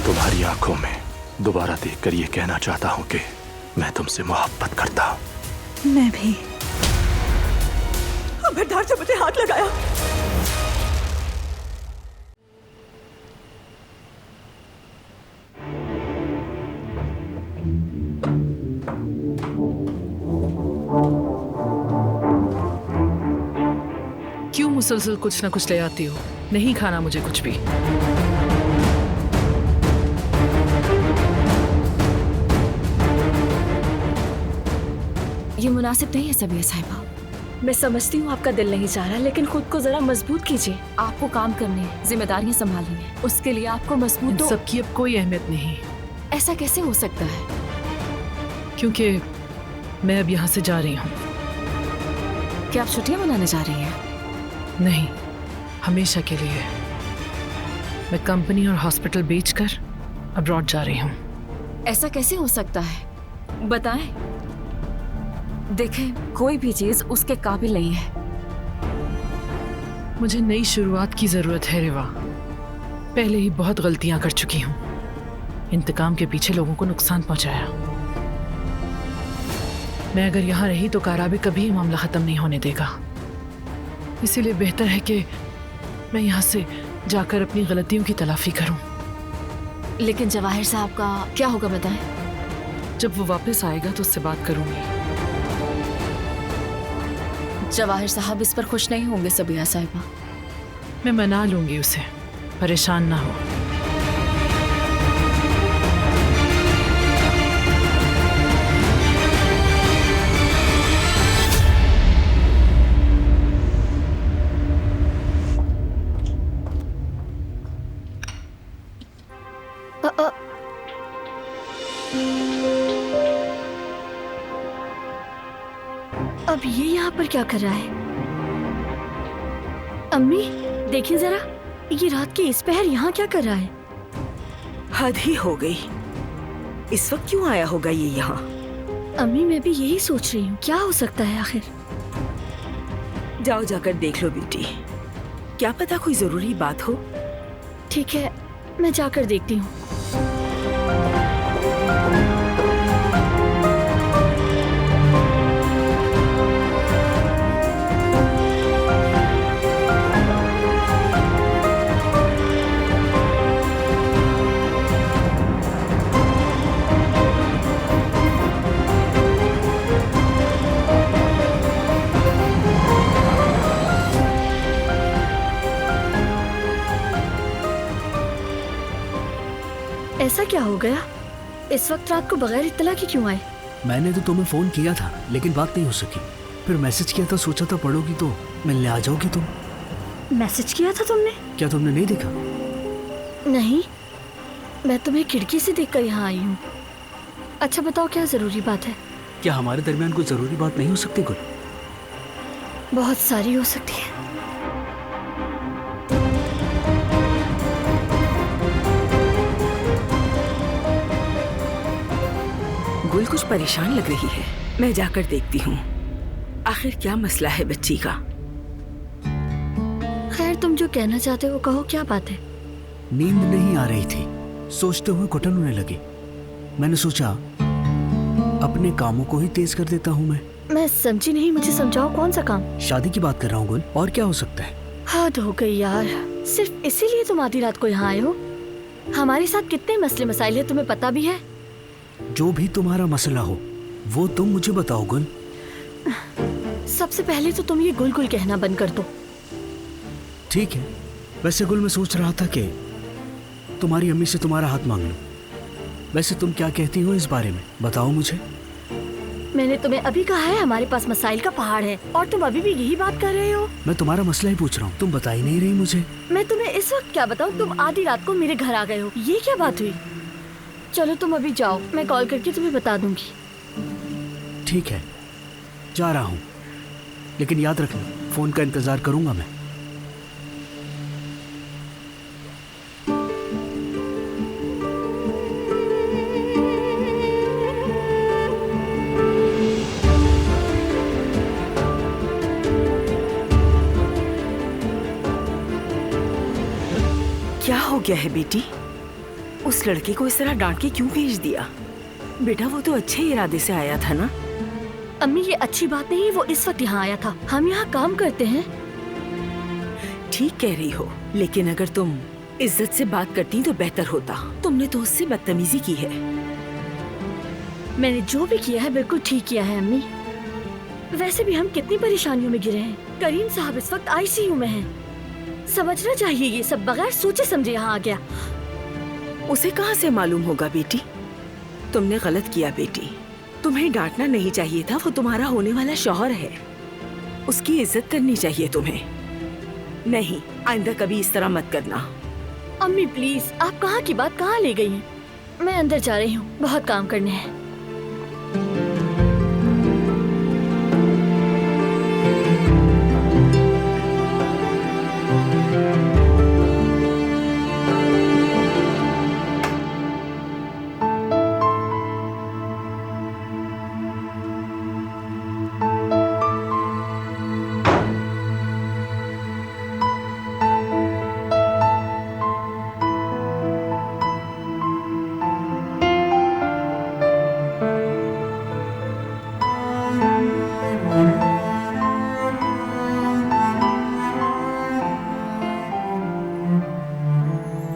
मैं तुम्हारी आंखों में दोबारा देखकर ये कहना चाहता हूँ कि मैं तुमसे मोहब्बत करता हूँ। मैं भी। खबरदार से मुझे हाथ लगाया। क्यों मुसलसल कुछ ना कुछ ले आती हो? नहीं खाना मुझे कुछ भी। ये मुनासिब नहीं है सबिया साहिबा। मैं समझती हूँ आपका दिल नहीं चाह रहा, लेकिन खुद को जरा मजबूत कीजिए। आपको काम करने हैं, जिम्मेदारियां संभालनी है, उसके लिए आपको मजबूत तो... सबकी अब कोई अहमियत नहीं। ऐसा कैसे हो सकता है? क्योंकि मैं अब यहाँ से जा रही हूँ। क्या आप छुट्टियां मनाने जा रही हैं? नहीं, हमेशा के लिए। मैं कंपनी और हॉस्पिटल बेचकर अब्रॉड जा रही हूँ। ऐसा कैसे हो सकता है? बताएं। देखें, कोई भी चीज उसके काबिल नहीं है। मुझे नई शुरुआत की जरूरत है रिवा। पहले ही बहुत गलतियां कर चुकी हूँ। इंतकाम के पीछे लोगों को नुकसान पहुंचाया। मैं अगर यहाँ रही तो काराबे कभी मामला खत्म नहीं होने देगा। इसीलिए बेहतर है कि मैं यहाँ से जाकर अपनी गलतियों की तलाफी करूं। लेकिन जवाहिर साहब का क्या होगा बताएं? जब वो वापस आएगा तो उससे बात करूंगी। जवाहिर साहब इस पर खुश नहीं होंगे सबिया साहिबा। मैं मना लूंगी उसे, परेशान ना हो। अब ये यहाँ पर क्या कर रहा है? अम्मी देखिए जरा, ये रात के इस पहर यहाँ क्या कर रहा है? हद ही हो गई। इस वक्त क्यों आया होगा ये यहाँ? अम्मी मैं भी यही सोच रही हूँ, क्या हो सकता है आखिर? जाओ जाकर देख लो बेटी, क्या पता कोई जरूरी बात हो। ठीक है, मैं जाकर देखती हूँ। ऐसा क्या हो गया? इस वक्त रात को बगैर इत्तला के क्यों आए? मैंने तो तुम्हें फोन किया था लेकिन बात नहीं हो सकी। फिर मैसेज किया था, सोचा था पढ़ोगी तो मिलने आ जाओगी तुम। मैसेज किया था तुमने? क्या तुमने नहीं देखा? नहीं, मैं तुम्हें खिड़की से देखकर यहाँ आई हूँ। अच्छा बताओ, क्या जरूरी बात है? क्या हमारे दरमियान कोई जरूरी बात नहीं हो सकती गुल? बहुत सारी हो सकती है। गुल कुछ परेशान लग रही है, मैं जाकर देखती हूँ आखिर क्या मसला है बच्ची का। खैर तुम जो कहना चाहते हो कहो, क्या बात है? नींद नहीं आ रही थी, सोचते हुए घुटन होने लगी। मैंने सोचा अपने कामों को ही तेज कर देता हूँ। मैं समझी नहीं, मुझे समझाओ कौन सा काम? शादी की बात कर रहा हूँ गुल, और क्या हो सकता है? हद हो गई यार, सिर्फ इसीलिए तुम आधी रात को यहाँ आए हो? हमारे साथ कितने मसले मसाइल है तुम्हें पता भी है? जो भी तुम्हारा मसला हो वो तुम मुझे बताओ गुल। सबसे पहले तो तुम ये गुल गुल कहना बंद कर दो। ठीक है, वैसे गुल मैं सोच रहा था कि तुम्हारी अम्मी से तुम्हारा हाथ मांग लूं। वैसे तुम क्या कहती हो इस बारे में, बताओ मुझे। मैंने तुम्हें अभी कहा है हमारे पास मसाइल का पहाड़ है, और तुम अभी भी यही बात कर रहे हो। मैं तुम्हारा मसला ही पूछ रहा हूँ, तुम बता ही नहीं रही मुझे। मैं तुम्हें इस वक्त क्या बताऊँ? तुम आधी रात को मेरे घर आ गए हो, ये क्या बात हुई? चलो तुम अभी जाओ, मैं कॉल करके तुम्हें बता दूंगी। ठीक है, जा रहा हूँ, लेकिन याद रखना फोन का इंतजार करूंगा मैं। क्या हो गया है बेटी? उस लड़के को इस तरह डांट के क्यों भेज दिया? बेटा वो तो अच्छे इरादे से आया था ना। अम्मी ये अच्छी बात नहीं, वो इस वक्त यहाँ आया था, हम यहाँ काम करते हैं। ठीक कह रही हो, लेकिन अगर तुम इज्जत से बात करती तो बेहतर होता। तुमने तो उससे बदतमीजी की है। मैंने जो भी किया है बिल्कुल ठीक किया है अम्मी। वैसे भी हम कितनी परेशानियों में गिरे हैं। करीम साहब इस वक्त आईसीयू में हैं। समझना चाहिए ये सब बगैर सोचे समझे यहाँ आ गया। उसे कहाँ से मालूम होगा बेटी? तुमने गलत किया बेटी। तुम्हें डांटना नहीं चाहिए था, वो तुम्हारा होने वाला शौहर है। उसकी इज्जत करनी चाहिए तुम्हें। नहीं, आइंदा कभी इस तरह मत करना। अम्मी प्लीज, आप कहाँ की बात कहाँ ले गई हैं? मैं अंदर जा रही हूँ, बहुत काम करने हैं।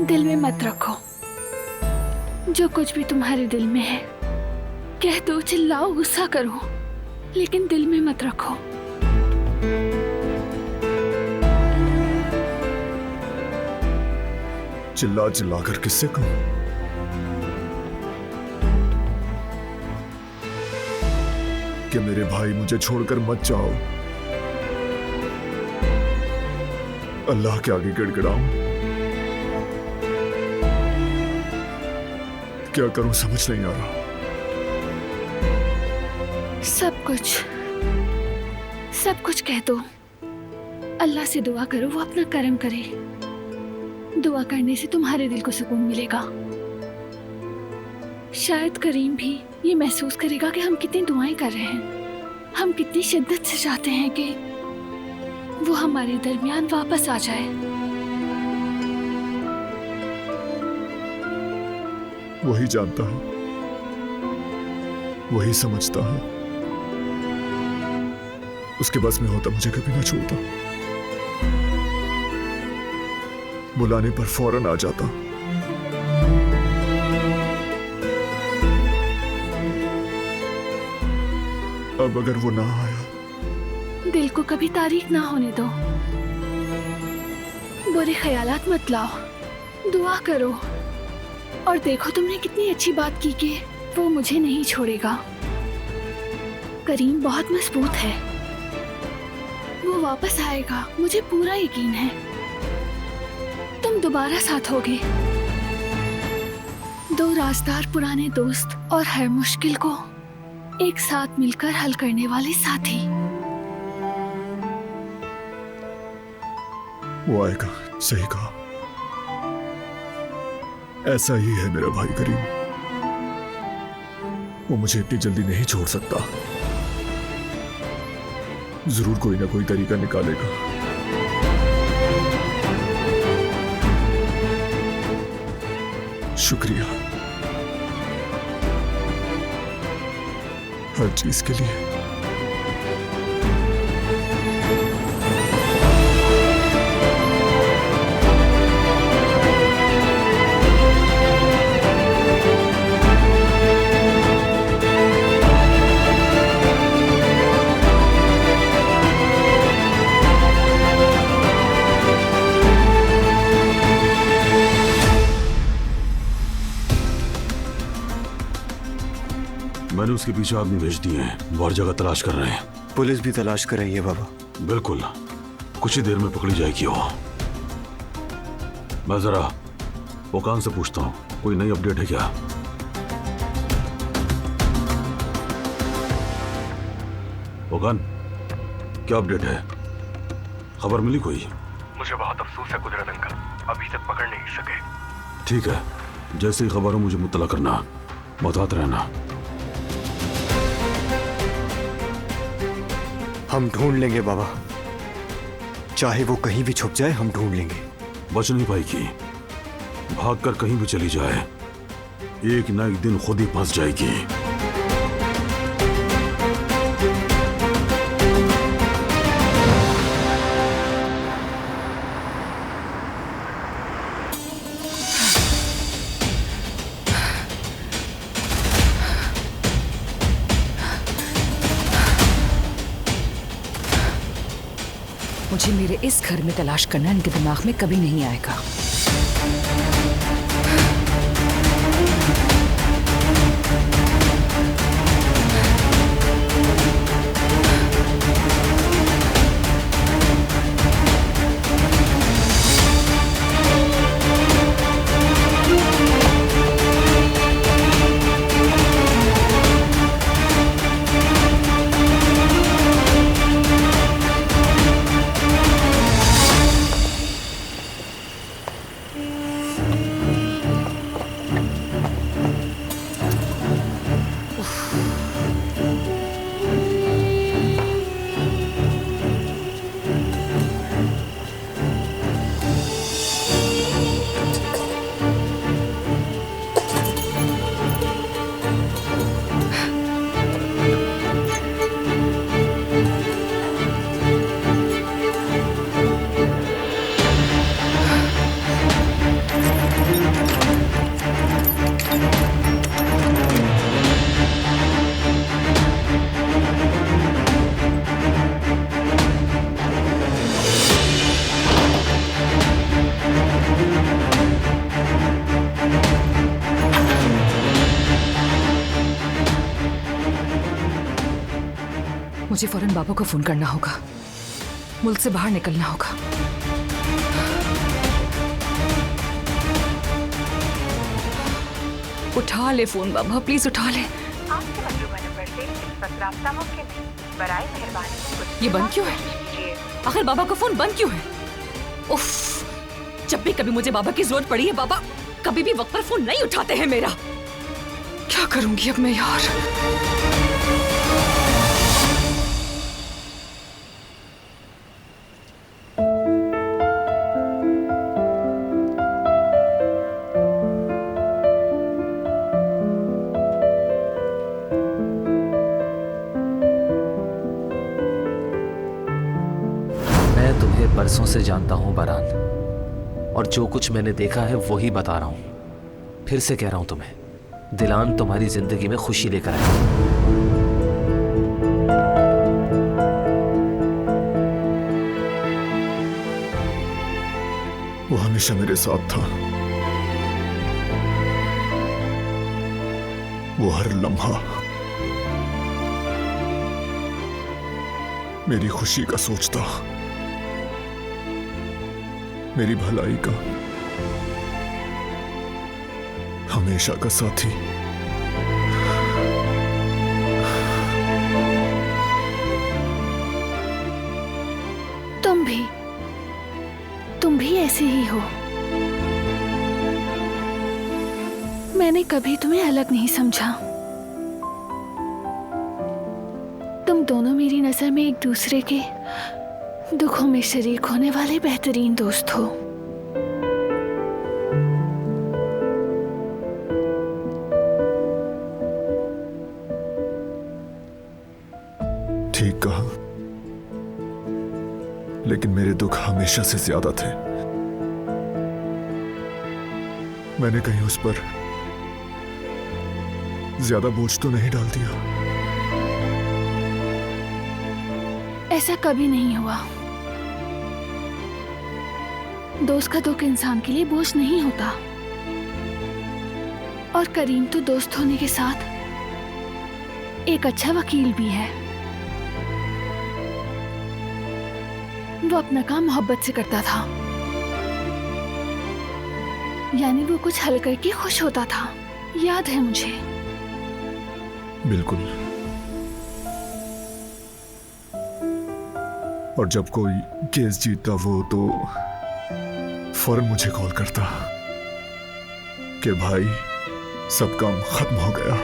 दिल में मत रखो, जो कुछ भी तुम्हारे दिल में है कह दो, चिल्लाओ, गुस्सा करो, लेकिन दिल में मत रखो। चिल्ला चिल्ला कर किससे कहूं? कि मेरे भाई मुझे छोड़कर मत जाओ। अल्लाह के आगे गिड़गिड़ाऊं? क्या करूं समझ नहीं आ रहा। सब कुछ कह दो। अल्लाह से दुआ करो वो अपना करम करे। दुआ करने से तुम्हारे दिल को सुकून मिलेगा। शायद करीम भी ये महसूस करेगा कि हम कितनी दुआएं कर रहे हैं, हम कितनी शिद्दत से चाहते हैं कि वो हमारे दरमियान वापस आ जाए। वही जानता है, वही समझता है। उसके बस में होता मुझे कभी ना छोड़ता। बुलाने पर फौरन आ जाता। अब अगर वो ना आया, दिल को कभी तारीख ना होने दो। बुरे ख्यालात मत लाओ, दुआ करो और देखो तुमने कितनी अच्छी बात की कि वो मुझे नहीं छोड़ेगा। करीम बहुत मजबूत है, वो वापस आएगा, मुझे पूरा यकीन है। तुम दोबारा साथ होगे। दो राजदार पुराने दोस्त और हर मुश्किल को एक साथ मिलकर हल करने वाले साथी। वो आएगा, सही कहा। ऐसा ही है मेरा भाई करीम। वो मुझे इतनी जल्दी नहीं छोड़ सकता। जरूर कोई ना कोई तरीका निकालेगा। शुक्रिया हर चीज के लिए। मैंने उसके पीछे आदमी भेज दिए हैं, वो हर जगह तलाश कर रहे हैं। पुलिस भी तलाश कर रही है बाबा। बिल्कुल, कुछ ही देर में पकड़ी जाएगी वो। मैं जरा ओकान से पूछता हूँ, कोई नई अपडेट है क्या? ओकान, क्या अपडेट है? खबर मिली कोई? मुझे बहुत अफसोस है कुदरत अंकल, अभी तक पकड़ नहीं सके। ठीक है, जैसे ही खबर हो मुझे मुत्तला करना, बताते रहना। हम ढूंढ लेंगे बाबा, चाहे वो कहीं भी छुप जाए हम ढूंढ लेंगे। बच नहीं पाएगी, भागकर कहीं भी चली जाए, एक ना एक दिन खुद ही फंस जाएगी। मुझे मेरे इस घर में तलाश करना इनके दिमाग में कभी नहीं आएगा। मुझे फौरन बाबा को फोन करना होगा, मुल्क से बाहर निकलना होगा। उठा ले फोन बाबा, प्लीज उठा ले। आपके मतलूबा नंबर से इस वक्त रास्ता मुमकिन नहीं। बराए मेहरबानी ये बंद क्यों है? आखिर बाबा का फोन बंद क्यों है? उफ, जब भी कभी मुझे बाबा की जरूरत पड़ी है, बाबा कभी भी वक्त पर फोन नहीं उठाते हैं मेरा। क्या करूंगी अब मैं यार? बरसों से जानता हूं बारान, और जो कुछ मैंने देखा है वही बता रहा हूं। फिर से कह रहा हूं तुम्हें, दिलान तुम्हारी जिंदगी में खुशी लेकर आए। वो हमेशा मेरे साथ था। वो हर लम्हा मेरी खुशी का सोचता, मेरी भलाई का, हमेशा का साथी। तुम भी ऐसे ही हो। मैंने कभी तुम्हें अलग नहीं समझा। तुम दोनों मेरी नजर में एक दूसरे के दुखों में शरीक होने वाले बेहतरीन दोस्त हो। ठीक कहा, लेकिन मेरे दुख हमेशा से ज्यादा थे। मैंने कहीं उस पर ज्यादा बोझ तो नहीं डाल दिया? ऐसा कभी नहीं हुआ। दोस्त का दुख इंसान के लिए बोझ नहीं होता। और करीम तो दोस्त होने के साथ एक अच्छा वकील भी है। वो अपना काम मोहब्बत से करता था, यानी वो कुछ हल करके खुश होता था। याद है मुझे। बिल्कुल। और जब कोई केस जीतता वो तो फौरन मुझे कॉल करता कि भाई सब काम खत्म हो गया।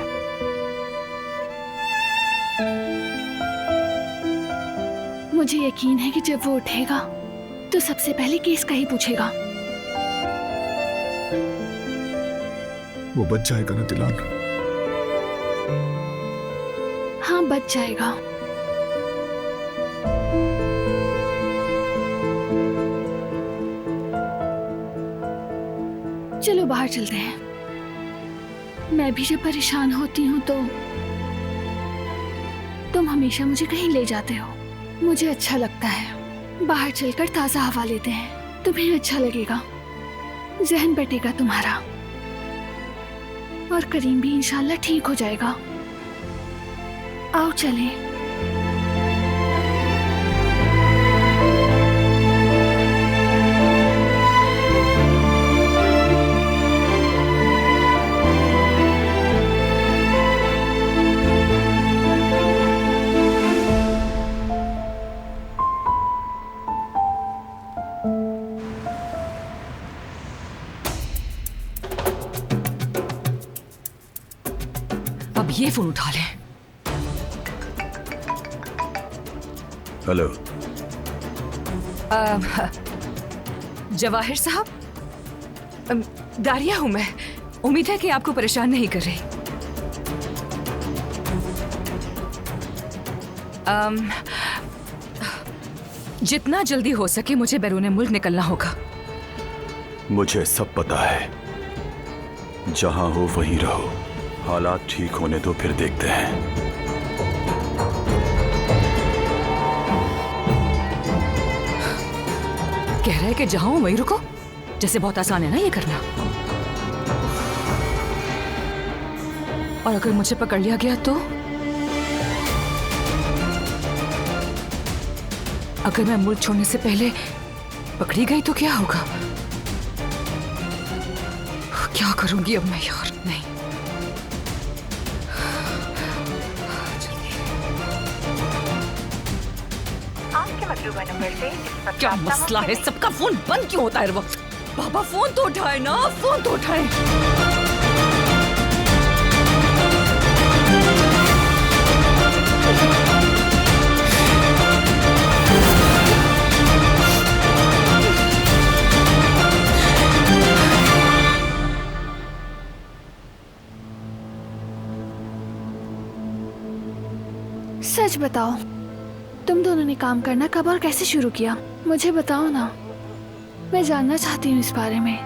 मुझे यकीन है कि जब वो उठेगा तो सबसे पहले केस का ही पूछेगा। वो बच जाएगा ना दिलान? हाँ, बच जाएगा। चलो बाहर चलते हैं। मैं भी जब परेशान होती हूँ तो तुम हमेशा मुझे कहीं ले जाते हो, मुझे अच्छा लगता है। बाहर चलकर ताज़ा हवा लेते हैं, तुम्हें अच्छा लगेगा, जहन बटेगा तुम्हारा, और करीम भी इंशाल्लाह ठीक हो जाएगा। आओ चलें। अब ये फोन उठा ले। हेलो। जवाहिर साहब, दारिया हूं मैं। उम्मीद है कि आपको परेशान नहीं कर रही। जितना जल्दी हो सके मुझे बैरून मुल्क निकलना होगा। मुझे सब पता है। जहां हो वहीं रहो, हालात ठीक होने दो, फिर देखते हैं। कह रहा है कि जहां हो वहीं रुको, जैसे बहुत आसान है ना ये करना। और अगर मुझे पकड़ लिया गया तो? अगर मैं मुल्क छोड़ने से पहले पकड़ी गई तो क्या होगा? क्या करूंगी अब मैं यार? नहीं, क्या मसला है? सबका फोन बंद क्यों होता है हर वक्त? बाबा फोन तो उठाए ना, फोन तो उठाए। सच बताओ, तुम दोनों ने काम करना कब और कैसे शुरू किया? मुझे बताओ ना, मैं जानना चाहती हूँ इस बारे में।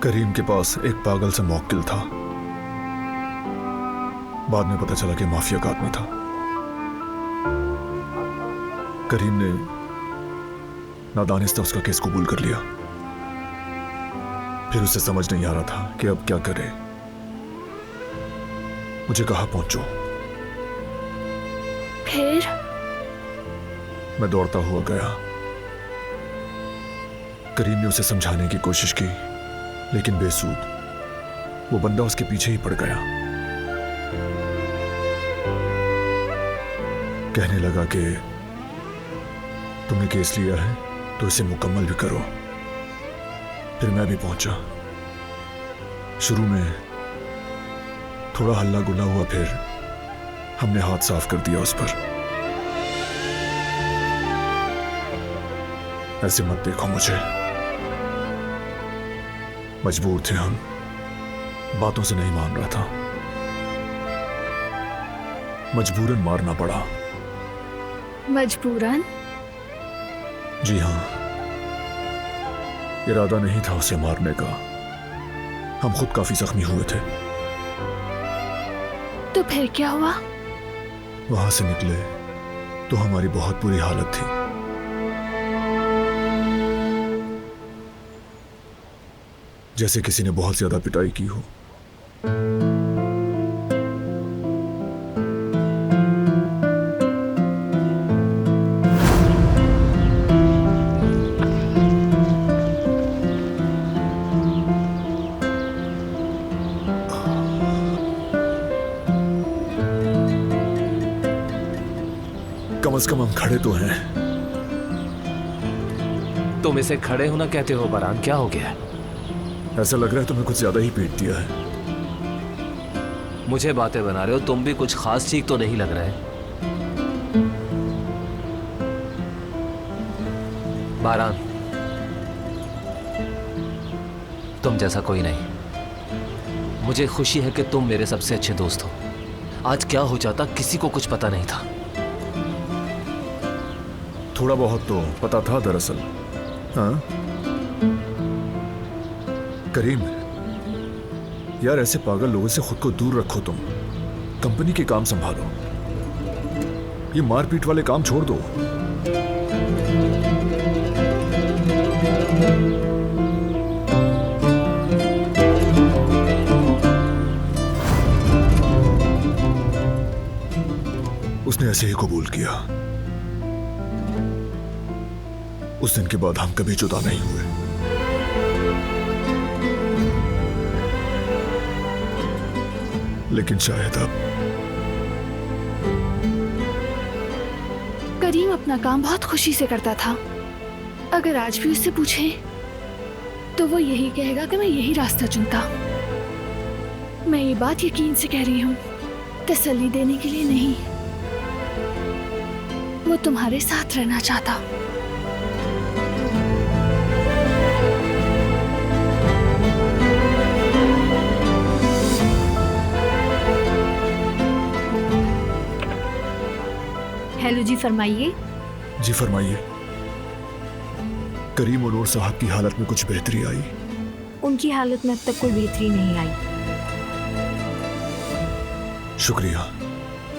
करीम के पास एक पागल सा मौक्किल था। बाद में पता चला कि माफिया का आदमी था। करीम ने नादानिस्ता उसका केस कबूल कर लिया। फिर उसे समझ नहीं आ रहा था कि अब क्या करे। मुझे कहा पहुंचो। फिर मैं दौड़ता हुआ गया। करीम ने उसे समझाने की कोशिश की, लेकिन बेसूद। वो बंदा उसके पीछे ही पड़ गया। कहने लगा कि तुमने केस लिया है तो इसे मुकम्मल भी करो। फिर मैं भी पहुंचा। शुरू में थोड़ा हल्ला गुल्ला हुआ, फिर हमने हाथ साफ कर दिया उस पर। ऐसे मत देखो मुझे, मजबूर थे हम, बातों से नहीं मान रहा था, मजबूरन मारना पड़ा। मजबूरन? जी हाँ, इरादा नहीं था उसे मारने का। हम खुद काफी जख्मी हुए थे। तो फिर क्या हुआ? वहां से निकले तो हमारी बहुत बुरी हालत थी। जैसे किसी ने बहुत ज्यादा पिटाई की हो। कम से कम हम खड़े तो हैं। तुम इसे खड़े होना कहते हो बरान? क्या हो गया? ऐसा लग रहा है तुम्हें कुछ ज्यादा ही पीट दिया है। मुझे बातें बना रहे हो? तुम भी कुछ खास ठीक तो नहीं लग रहा है। बारान, तुम जैसा कोई नहीं। मुझे खुशी है कि तुम मेरे सबसे अच्छे दोस्त हो। आज क्या हो जाता किसी को कुछ पता नहीं था। थोड़ा बहुत तो पता था दरअसल। हाँ करीम, यार ऐसे पागल लोगों से खुद को दूर रखो। तुम कंपनी के काम संभालो, ये मारपीट वाले काम छोड़ दो। उसने ऐसे ही कबूल किया। उस दिन के बाद हम कभी जुदा नहीं हुए। लेकिन शायद अब करीम अपना काम बहुत खुशी से करता था। अगर आज भी उससे पूछे तो वो यही कहेगा कि मैं यही रास्ता चुनता। मैं ये बात यकीन से कह रही हूँ, तसल्ली देने के लिए नहीं। वो तुम्हारे साथ रहना चाहता। हेलो जी, फरमाइए। जी फरमाइए। करीम और नूर साहब की हालत में कुछ बेहतरी आई? उनकी हालत में अब तक कोई बेहतरी नहीं आई। शुक्रिया।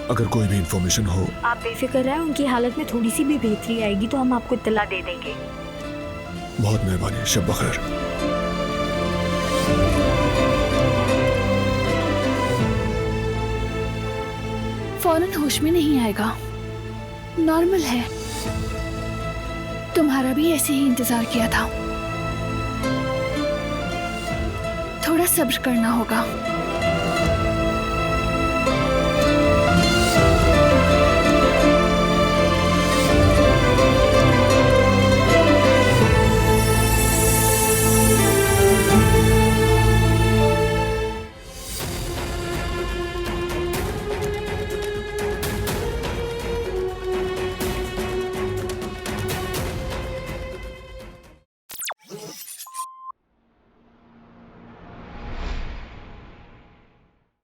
अगर कोई भी इंफॉर्मेशन हो। आप बेफिक्र रहें, उनकी हालत में थोड़ी सी भी बेहतरी आएगी तो हम आपको इत्तला दे देंगे। बहुत मेहरबानी। शब बखैर। फौरन होश में नहीं आएगा, नॉर्मल है। तुम्हारा भी ऐसे ही इंतजार किया था। थोड़ा सब्र करना होगा।